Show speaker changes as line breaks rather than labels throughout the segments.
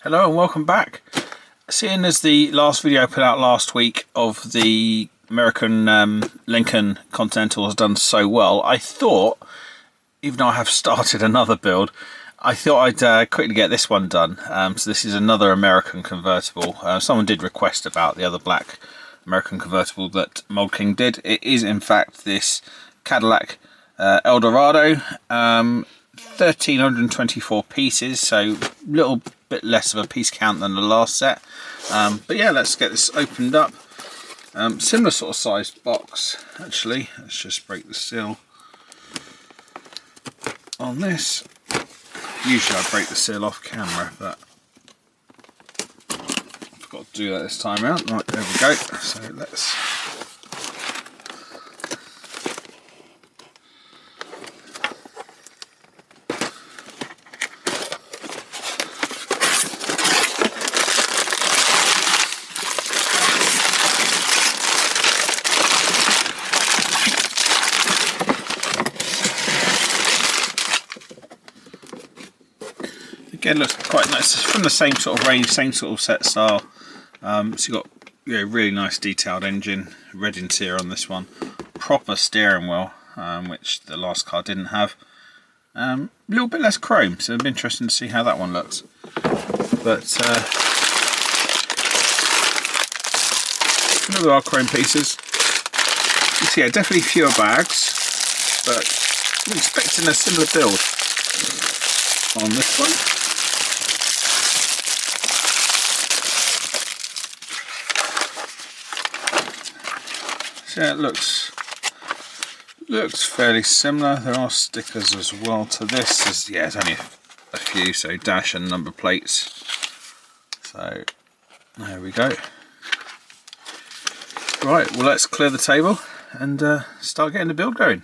Hello and welcome back. Seeing as the last video I put out last week of the American Lincoln Continental has done so well, I thought, even though I have started another build, I thought I'd quickly get this one done. So this is another American convertible. Someone did request about the other black American convertible that Mould King did. It is in fact this Cadillac Eldorado, 1,324 pieces, so a little bit less of a piece count than the last set. But yeah, let's get this opened up. Similar sort of sized box actually. Let's just break the seal on this. Usually I break the seal off camera, but I forgot to do that this time out. Right, there we go. So let's again, looks quite nice. It's from the same sort of range, same sort of set style. So you've got really nice detailed engine, red interior on this one, proper steering wheel, which the last car didn't have. A little bit less chrome, so it'll be interesting to see how that one looks. But another chrome pieces. So yeah, definitely fewer bags, but I'm expecting a similar build on this one. Yeah, it looks fairly similar. There are stickers as well to this. There's only a few, so dash and number plates. So there we go. Right, well, let's clear the table and start getting the build going.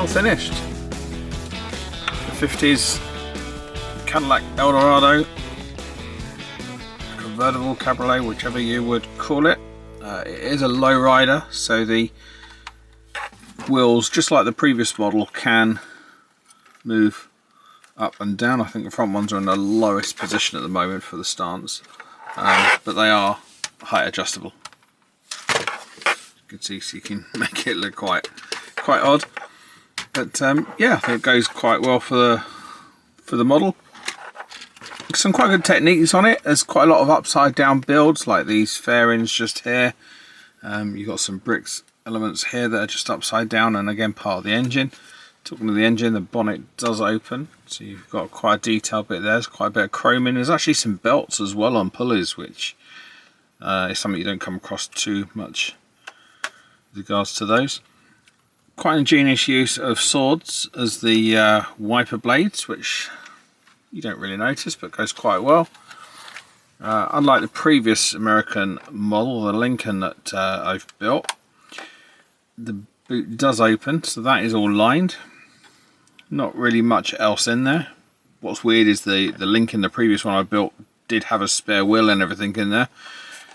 Finished. The 50s Cadillac Eldorado, convertible cabriolet, whichever you would call it. It is a lowrider, so the wheels, just like the previous model, can move up and down. I think the front ones are in the lowest position at the moment for the stance, but they are height adjustable. You can see, so you can make it look quite odd. But yeah, I think it goes quite well for the model. Some quite good techniques on it. There's quite a lot of upside down builds, like these fairings just here. You've got some bricks elements here that are just upside down, and again part of the engine. Talking to the engine, the bonnet does open, so you've got quite a detailed bit there. There's quite a bit of chroming. There's actually some belts as well on pulleys, which is something you don't come across too much with regards to those. Quite ingenious use of swords as the wiper blades, which you don't really notice but goes quite well. Unlike the previous American model, the Lincoln that I've built, the boot does open, so that is all lined. Not really much else in there. What's weird is the Lincoln, the previous one I built, did have a spare wheel and everything in there,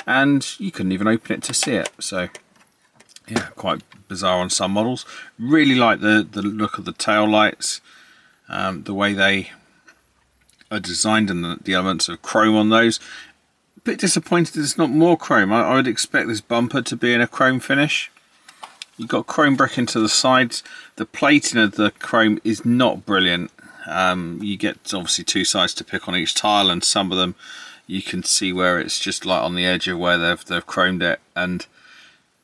and you couldn't even open it to see it. So yeah, quite bizarre on some models. Really like the look of the tail lights, the way they are designed, and the elements of chrome on those. A bit disappointed there's not more chrome. I would expect this bumper to be in a chrome finish. You've got chrome brick into the sides. The plating of the chrome is not brilliant. You get obviously two sides to pick on each tile, and some of them you can see where it's just like on the edge of where they've chromed it, and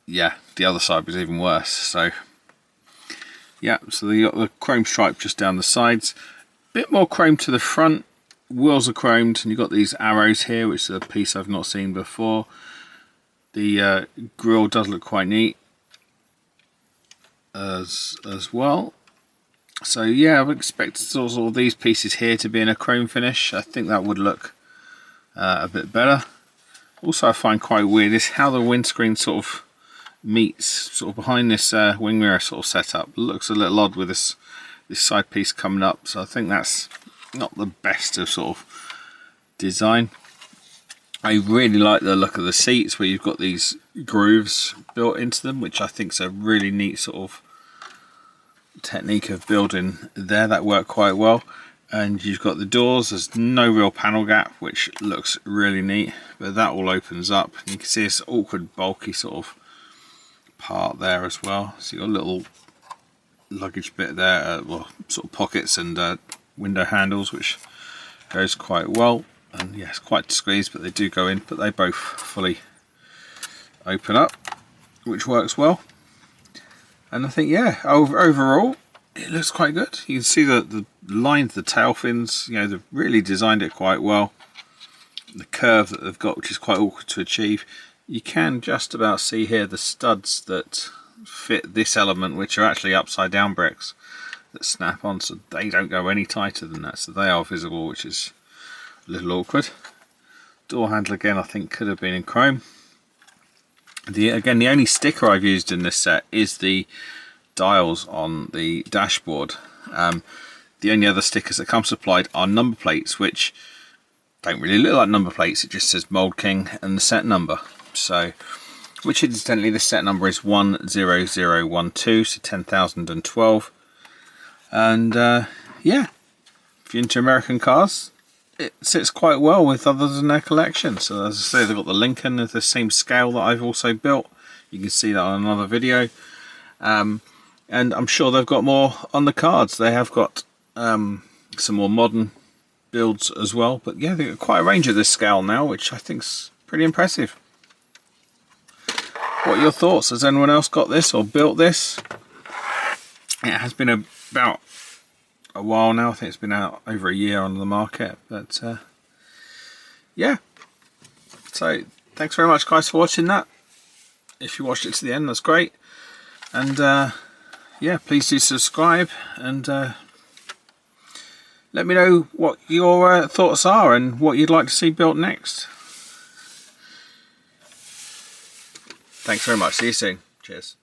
yeah, the other side was even worse. So yeah, so you got the chrome stripe just down the sides, bit more chrome to the front. Wheels are chromed, and you've got these arrows here, which is a piece I've not seen before. The grille does look quite neat as well. So yeah, I would expect sort of these pieces here to be in a chrome finish. I think that would look a bit better. Also, I find quite weird is how the windscreen sort of meets sort of behind this wing mirror sort of setup. It looks a little odd with this side piece coming up, so I think that's not the best of sort of design. I really like the look of the seats, where you've got these grooves built into them, which I think is a really neat sort of technique of building there. That worked quite well. And you've got the doors. There's no real panel gap, which looks really neat, but that all opens up. You can see this awkward bulky sort of part there as well. So you've got a little luggage bit there, well, sort of pockets and window handles, which goes quite well. And yes, quite squeezed, but they do go in, but they both fully open up, which works well. And I think, yeah, overall it looks quite good. You can see the lines, the tail fins, you know, they've really designed it quite well. The curve that they've got, which is quite awkward to achieve. You can just about see here the studs that fit this element, which are actually upside down bricks that snap on, so they don't go any tighter than that, so they are visible, which is a little awkward. Door handle again, I think could have been in chrome. Again, the only sticker I've used in this set is the dials on the dashboard. The only other stickers that come supplied are number plates, which don't really look like number plates. It just says Mould King and the set number. So, which incidentally, the set number is 10012, so 10,012. And yeah, if you're into American cars, it sits quite well with others in their collection. So as I say, they've got the Lincoln of the same scale that I've also built. You can see that on another video. And I'm sure they've got more on the cards. They have got some more modern builds as well. But yeah, they've got quite a range of this scale now, which I think's pretty impressive. What are your thoughts? Has anyone else got this or built this? It has been about a while now. I think it's been out over a year on the market, but yeah, so thanks very much guys for watching that. If you watched it to the end, that's great. And yeah, please do subscribe, and let me know what your thoughts are and what you'd like to see built next. Thanks very much. See you soon. Cheers.